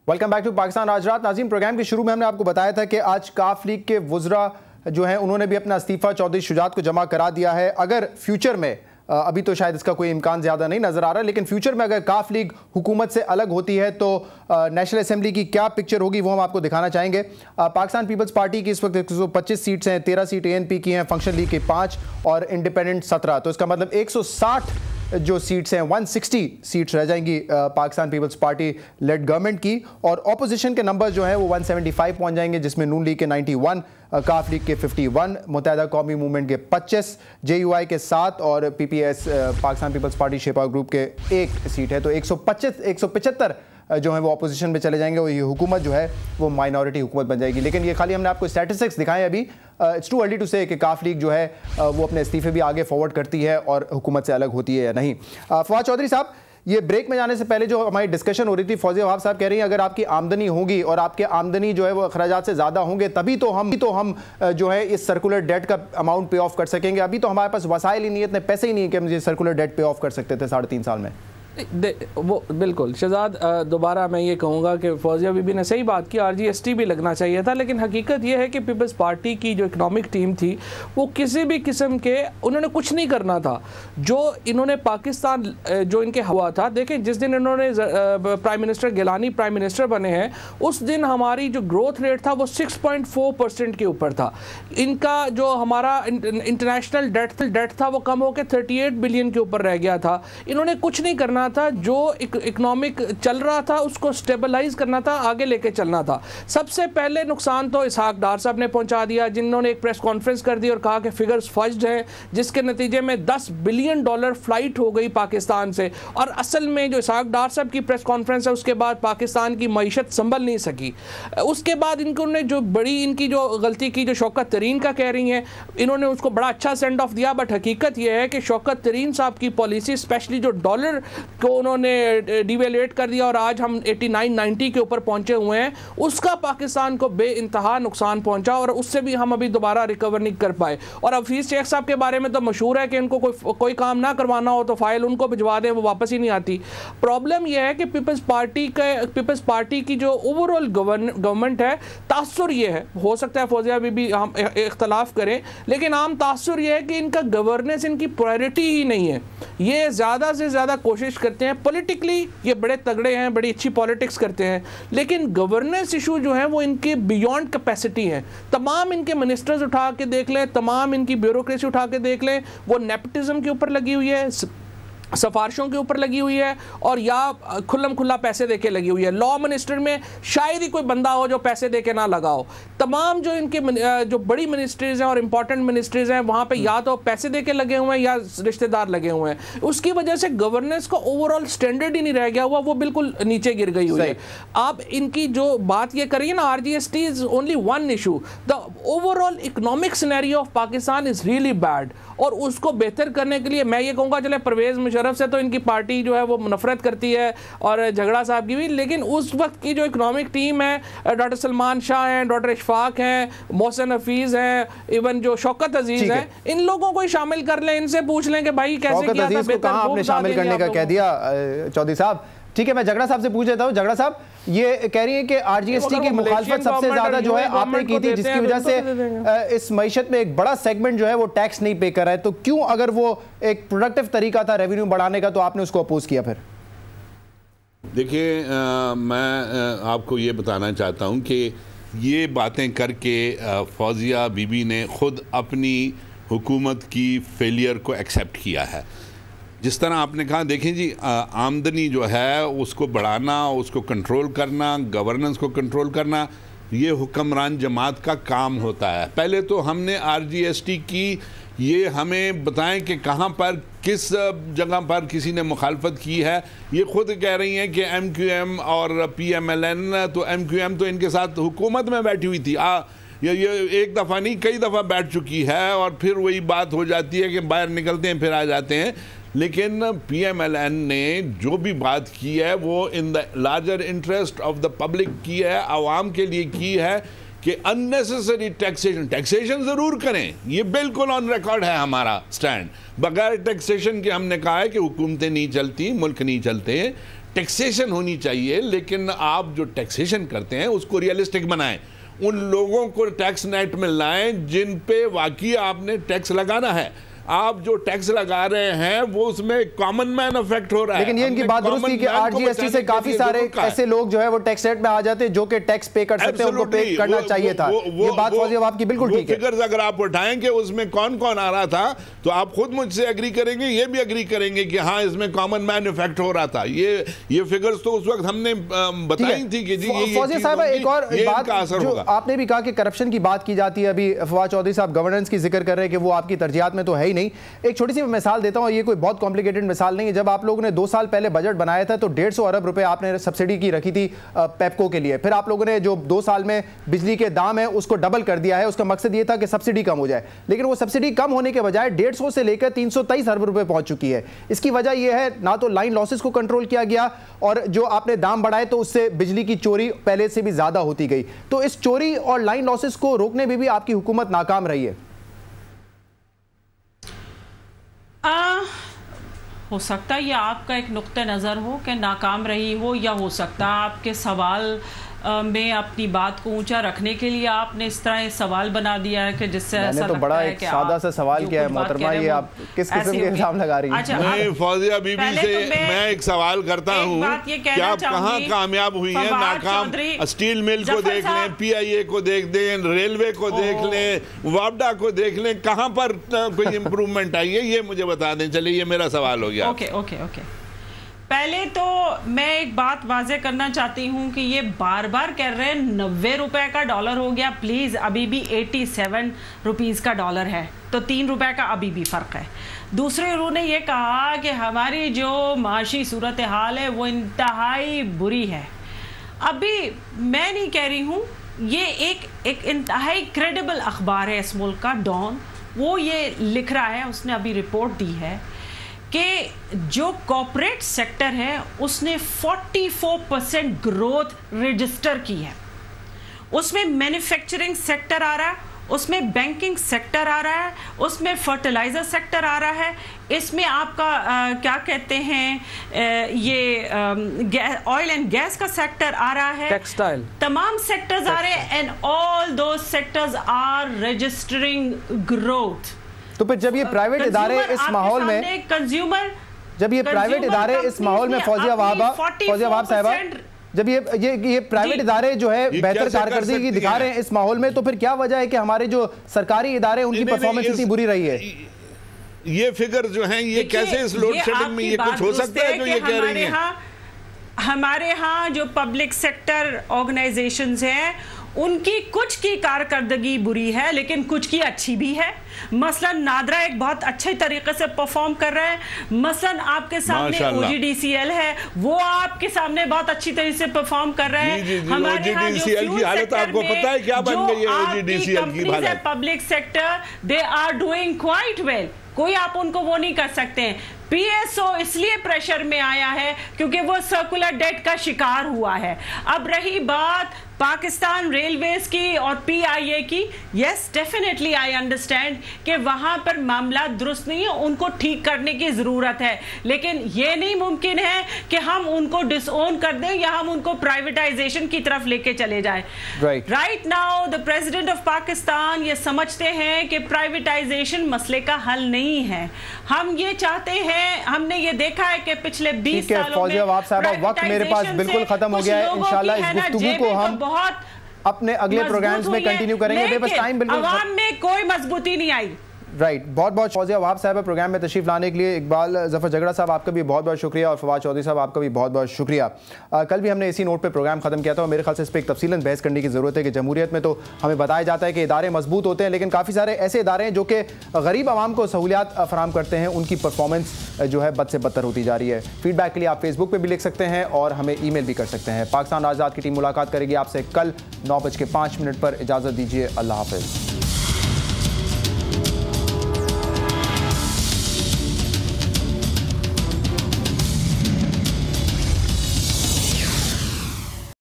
Welcome back to Pakistan आज रात। नाज़रीन, प्रोग्राम के शुरू में हमने आपको बताया था कि आज काफ लीग के वुज़रा जो हैं उन्होंने भी अपना इस्तीफ़ा चौधरी शुजात को जमा करा दिया है। अगर फ्यूचर में, अभी तो शायद इसका कोई इम्कान ज़्यादा नहीं नज़र आ रहा, लेकिन फ्यूचर में अगर काफ लीग हुकूमत से अलग होती है तो नेशनल असेंबली की क्या पिक्चर होगी वो हम आपको दिखाना चाहेंगे। पाकिस्तान पीपल्स पार्टी की इस वक्त 125 सीट्स हैं, 13 सीट ANP की हैं, फंक्शन लीग की 5 और इंडिपेंडेंट 17। तो इसका मतलब 160 जो सीट्स हैं, 160 सीट्स रह जाएंगी Pakistan peoples Party led government की, और ऑपोजिशन के नंबर जो हैं वो 175 पहुंच जाएंगे, जिसमें नून लीग के 91, काफ लीग के 51, मुत्तहिदा कौमी मूवमेंट के 25, JUI के 7 और PPS पाकिस्तान पीपल्स पार्टी शेपा ग्रुप के 1 सीट है। तो 175 जो है वो अपोजिशन में चले जाएंगे और ये हुकूमत जो है वो माइनॉरिटी हुकूमत बन जाएगी। लेकिन ये खाली हमने आपको स्टैटिस्टिक्स दिखाएं अभी। इट्स टू अर्ली टू से कि काफ लीग जो है वो अपने इस्तीफे भी आगे फॉरवर्ड करती है और हुकूमत से अलग होती है या नहीं। फवाद चौधरी साहब, ये ब्रेक में जाने से पहले जो हमारी डिस्कशन हो रही थी, फौजिया वहाब साहब कह रही हैं अगर आपकी आमदनी होगी और आपके आमदनी जो है वो अखराजात से ज़्यादा होंगे तभी तो हम जो है इस सर्कुलर डेट का अमाउंट पे ऑफ कर सकेंगे। अभी तो हमारे पास वसाइल ही नहीं है, इतने पैसे ही नहीं है कि हम ये सर्कुलर डेट पे ऑफ कर सकते थे 3.5 साल में। वो बिल्कुल शहजाद, दोबारा मैं ये कहूँगा कि फौजिया बीबी ने सही बात की, RGST भी लगना चाहिए था, लेकिन हकीकत ये है कि पीपल्स पार्टी की जो इकनॉमिक टीम थी वो किसी भी किस्म के, उन्होंने कुछ नहीं करना था। जो इन्होंने पाकिस्तान जो इनके हुआ था, देखें जिस दिन इन्होंने prime minister Gilani prime minister बने हैं उस दिन हमारी जो ग्रोथ रेट था वो 6.4% के ऊपर था। इनका जो हमारा इंटरनेशनल डेट था वो कम होकर 38 बिलियन के ऊपर रह गया था। इन्होंने कुछ नहीं करना था, जो इकोनॉमिक चल रहा था उसको स्टेबलाइज करना था, आगे लेके चलना था। सबसे पहले नुकसान तो इसहाक डार साहब ने पहुंचा दिया, जिन्होंने एक प्रेस कॉन्फ्रेंस कर दी और कहा कि फिगर्स फज्ड हैं, जिसके नतीजे में $10 बिलियन फ्लाइट हो गई पाकिस्तान से। और असल में जो इसहाक डार साहब की प्रेस कॉन्फ्रेंस है उसके बाद पाकिस्तान की मईशत संभल नहीं सकी। उसके बाद इन्होंने जो बड़ी इनकी जो गलती की, जो शौकत तरीन का कह रही हैं, इन्होंने उसको बड़ा अच्छा सेंड ऑफ दिया, बट हकीकत यह है कि शौकत तरीन साहब की पॉलिसी, स्पेशली जो डॉलर को उन्होंने डिवेल्यूएट कर दिया और आज हम 89-90 के ऊपर पहुंचे हुए हैं, उसका पाकिस्तान को बेइंतहा नुकसान पहुंचा और उससे भी हम अभी दोबारा रिकवर नहीं कर पाए। और हफीज़ शेख साहब के बारे में तो मशहूर है कि इनको कोई काम ना करवाना हो तो फाइल उनको भिजवा दें, वो वापस ही नहीं आती। प्रॉब्लम यह है कि पीपल्स पार्टी की जो ओवरऑल गवर्नमेंट है, तासुर ये है, हो सकता है फौजिया भी हम इख्तलाफ करें, लेकिन आम तासुर ये है कि इनका गवर्नेंस इनकी प्रायोरिटी ही नहीं है। ये ज़्यादा से ज़्यादा कोशिश करते हैं, पॉलिटिकली ये बड़े तगड़े हैं, बड़ी अच्छी पॉलिटिक्स करते हैं, लेकिन गवर्नेंस इशू जो है वो इनके बियॉन्ड कैपेसिटी हैं। तमाम इनके मिनिस्टर्स उठा के देख लें, तमाम इनकी ब्यूरोक्रेसी उठा के देख लें, वो नेपोटिज्म के ऊपर लगी हुई है, सफारिशों के ऊपर लगी हुई है, और या खुल्लम खुल्ला पैसे देके लगी हुई है। लॉ मिनिस्टर में शायद ही कोई बंदा हो जो पैसे देके ना लगाओ। तमाम जो इनके जो बड़ी मिनिस्ट्रीज हैं और इंपॉर्टेंट मिनिस्ट्रीज हैं वहाँ पे या तो पैसे देके लगे हुए हैं या रिश्तेदार लगे हुए हैं। उसकी वजह से गवर्नेंस का ओवरऑल स्टैंडर्ड ही नहीं रह गया हुआ, वो बिल्कुल नीचे गिर गई हुई है। आप इनकी जो बात ये करिए ना, RGST is only one issue, the overall economic scenario of Pakistan is really bad, और उसको बेहतर करने के लिए मैं ये कहूँगा, चले परवेज़ मुशर्रफ से तो इनकी पार्टी जो है वो नफरत करती है और झगड़ा साहब की भी, लेकिन उस वक्त की जो इकोनॉमिक टीम है, डॉक्टर सलमान शाह हैं, डॉक्टर इशफाक हैं, मोहसिन हफीज़ हैं, इवन जो शौकत अजीज़ हैं, इन लोगों को ही शामिल कर लें, इनसे पूछ लें कि भाई कैसे किया था। कहाँ आपने शामिल करने का कह दिया चौधरी साहब? ठीक है, मैं झगड़ा साहब से पूछ लेता हूँ। झगड़ा साहब, ये कह रही है कि RGST की मुखालफत सबसे ज्यादा जो है आपने की थी, जिसकी वजह से इस मईशत में एक बड़ा सेगमेंट जो है वो टैक्स नहीं पे कर रहा है, तो क्यों, अगर वो एक प्रोडक्टिव तरीका था रेवेन्यू बढ़ाने का, तो आपने उसको अपोज किया? फिर देखिए, मैं आपको ये बताना चाहता हूँ कि ये बातें करके फौजिया बीबी ने खुद अपनी हुकूमत की फेलियर को एक्सेप्ट किया है। जिस तरह आपने कहा, देखें जी, आमदनी जो है उसको बढ़ाना, उसको कंट्रोल करना, गवर्नेंस को कंट्रोल करना, ये हुक्मरान जमात का काम होता है। पहले तो हमने RGST की, ये हमें बताएं कि कहाँ पर, किस जगह पर किसी ने मुखालफत की है। ये खुद कह रही हैं कि MQM और PMLN, तो MQM तो इनके साथ हुकूमत में बैठी हुई थी, ये एक दफ़ा नहीं कई दफ़ा बैठ चुकी है, और फिर वही बात हो जाती है कि बाहर निकलते हैं फिर आ जाते हैं। लेकिन PMLN ने जो भी बात की है वो in the larger interest of the public की है, आवाम के लिए की है, कि अननेसेसरी टैक्सेशन ज़रूर करें। ये बिल्कुल ऑन रिकॉर्ड है हमारा स्टैंड। बगैर टैक्सेशन के हमने कहा है कि हुकूमतें नहीं चलती, मुल्क नहीं चलते। टैक्सेशन होनी चाहिए, लेकिन आप जो टैक्सेशन करते हैं उसको रियलिस्टिक बनाएं। उन लोगों को टैक्स नेट में लाएं जिन पे वाकई आपने टैक्स लगाना है। आप जो टैक्स लगा रहे हैं वो उसमें कॉमन मैन अफेक्ट हो रहा है। लेकिन ये इनकी बात दुरुस्त थी कि आरजीएसटी से काफी सारे ऐसे लोग जो है वो टैक्स रेट में आ जाते हैं जो कि टैक्स पे कर सकते हैं, उनको पे करना चाहिए था। ये बात फौजिया आपकी बिल्कुल ठीक है। फिगर्स अगर आप उठाएंगे उसमें कौन कौन आ रहा था तो आप खुद मुझसे एग्री करेंगे, ये भी एग्री करेंगे कि हाँ इसमें कॉमन मैन इफेक्ट हो रहा था। ये फिगर्स तो उस वक्त हमने बताई थी कि जी ये फौजिया साहब एक और बात जो आपने भी कहा कि करप्शन की बात की जाती है, अभी फवाद चौधरी साहब गवर्नेंस की जिक्र कर रहे हैं कि वो आपकी तरजीहात में तो है ही नहीं। एक छोटी मिसाल देता हूं, ये कोई बहुत कॉम्प्लिकेटेड मिसाल नहीं है। जब आप लोगों ने 2 साल पहले बजट बनाया था तो 150 अरब रुपए आपने सब्सिडी की रखी थी पेप्को के लिए। फिर आप लोगों ने जो 2 साल में बिजली के दाम है उसको डबल कर दिया है। उसका मकसद ये था कि सब्सिडी कम हो जाए, लेकिन वो सब्सिडी कम होने के बजाय 150 से लेकर 323 अरब रुपए पहुंच चुकी है। इसकी वजह यह है ना तो लाइन लॉसेस को कंट्रोल किया गया, और जो आपने दाम बढ़ाए तो उससे बिजली की चोरी पहले से भी ज्यादा होती गई। तो इस चोरी और लाइन लॉसेस को रोकने में भी आपकी हुकूमत नाकाम रही है। हो सकता है ये आपका एक नुक्ते नज़र हो कि नाकाम रही हो, या हो सकता है आपके सवाल में अपनी बात को ऊंचा रखने के लिए आपने इस तरह सवाल बना दिया है कि जिससे ऐसा तो बड़ा एक सादा सा सवाल किया है मोहतरमा, ये आप किस किस्म के इल्जाम लगा रही हैं? अच्छा, नहीं फौजिया बीबी से मैं एक सवाल करता हूँ कि आप कहाँ कामयाब हुई हैं, नाकाम? स्टील मिल को देख लें, PIA को देख दें, रेलवे को देख लें, वापडा को देख लें, कहाँ पर कोई इम्प्रूवमेंट आई है ये मुझे बता दें। चलिए ये मेरा सवाल हो गया। ओके। पहले तो मैं एक बात वाजे करना चाहती हूँ कि ये बार बार कह रहे हैं 90 रुपए का डॉलर हो गया। प्लीज़, अभी भी 87 रुपीज़ का डॉलर है, तो 3 रुपए का अभी भी फ़र्क है। दूसरे उन्होंने ये कहा कि हमारी जो माशी सूरत हाल है वो इंतहाई बुरी है। अभी मैं नहीं कह रही हूँ, ये एक इंतहाई क्रेडिबल अखबार है इस मुल्क का, डॉन, वो ये लिख रहा है, उसने अभी रिपोर्ट दी है कि जो कॉर्पोरेट सेक्टर है उसने 44% ग्रोथ रजिस्टर की है। उसमें मैन्युफैक्चरिंग सेक्टर आ रहा है, उसमें बैंकिंग सेक्टर आ रहा है, उसमें फर्टिलाइजर सेक्टर आ रहा है, इसमें आपका क्या कहते हैं ये ऑयल एंड गैस का सेक्टर आ रहा है, टेक्सटाइल, तमाम सेक्टर्स आ रहे हैं, and all those sectors are registering growth. तो फिर जब ये प्राइवेट इदारे इस माहौल में जब ये प्राइवेट इदारे इस माहौल में फौजिया वहाब साहिबा, जब ये प्राइवेट इदारे जो है बेहतर कारकर्दगी दिखा रहे हैं इस माहौल में, तो फिर क्या वजह है कि हमारे जो सरकारी इदारे उनकी परफॉर्मेंस इतनी बुरी रही है? ये फिगर जो है ये कैसे इस लोड शेडिंग में ये कुछ हो सकता है जो ये कह रही हैं? हमारे यहाँ जो पब्लिक सेक्टर ऑर्गेनाइजेशंस हैं उनकी कुछ की कारकर्दगी बुरी है लेकिन कुछ की अच्छी भी है। मसलन नादरा एक बहुत अच्छे तरीके से परफॉर्म कर रहे हैं। मसलन आपके सामने OGDCL है, वो आपके सामने बहुत अच्छी तरीके से परफॉर्म कर रहे हैं। हमारे यहाँ जो की हालत आपको पता है क्या बन गई है? OGDCL की हालत, public sector, they are doing quite well, कोई आप उनको वो नहीं कर सकते हैं। PSO इसलिए प्रेशर में आया है क्योंकि वो सर्कुलर डेट का शिकार हुआ है। अब रही बात पाकिस्तान रेलवेज की और PIA की, यस डेफिनेटली आई अंडरस्टैंड कि वहां पर मामला दुरुस्त नहीं है, उनको ठीक करने की जरूरत है, लेकिन ये नहीं मुमकिन है कि हम उनको डिसओन कर दें या हम उनको प्राइवेटाइजेशन की तरफ लेके चले जाएं। Right now the president of Pakistan ये समझते हैं कि प्राइवेटाइजेशन मसले का हल नहीं है। हम ये चाहते हैं, हमने ये देखा है कि पिछले 20 सालों में वक्त मेरे पास बिल्कुल खत्म हो गया है। इंशाल्लाह इस गुफ्तगू को हम अपने अगले प्रोग्राम्स में कंटिन्यू करेंगे। बस टाइम बिल्कुल, अवाम में कोई मजबूती नहीं आई। राइट, बहुत बहुत फौजिया वहाब साहब प्रोग्राम में तशरीफ लाने के लिए। इकबाल जफर झगड़ा साहब आपका भी बहुत बहुत शुक्रिया, और फवाद चौधरी साहब आपका भी बहुत बहुत शुक्रिया। कल भी हमने इसी नोट पे प्रोग्राम खत्म किया था, और मेरे ख्याल से इस पर एक तफसीलन बहस करने की ज़रूरत है कि जमहूरियत में तो हमें बताया जाता है कि इदारे मजबूत होते हैं, लेकिन काफ़ी सारे ऐसे इदारे हैं जो कि गरीब आवाम को सहूलियात फराहम करते हैं, उनकी परफॉर्मेंस जो है बद से बदतर होती जा रही है। फीडबैक के लिए आप फेसबुक पर भी लिख सकते हैं और हमें ईमेल भी कर सकते हैं। पाकिस्तान आज़ाद की टीम मुलाकात करेगी आपसे कल 9:05 पर। इजाज़त दीजिए, अल्लाह हाफ़िज़।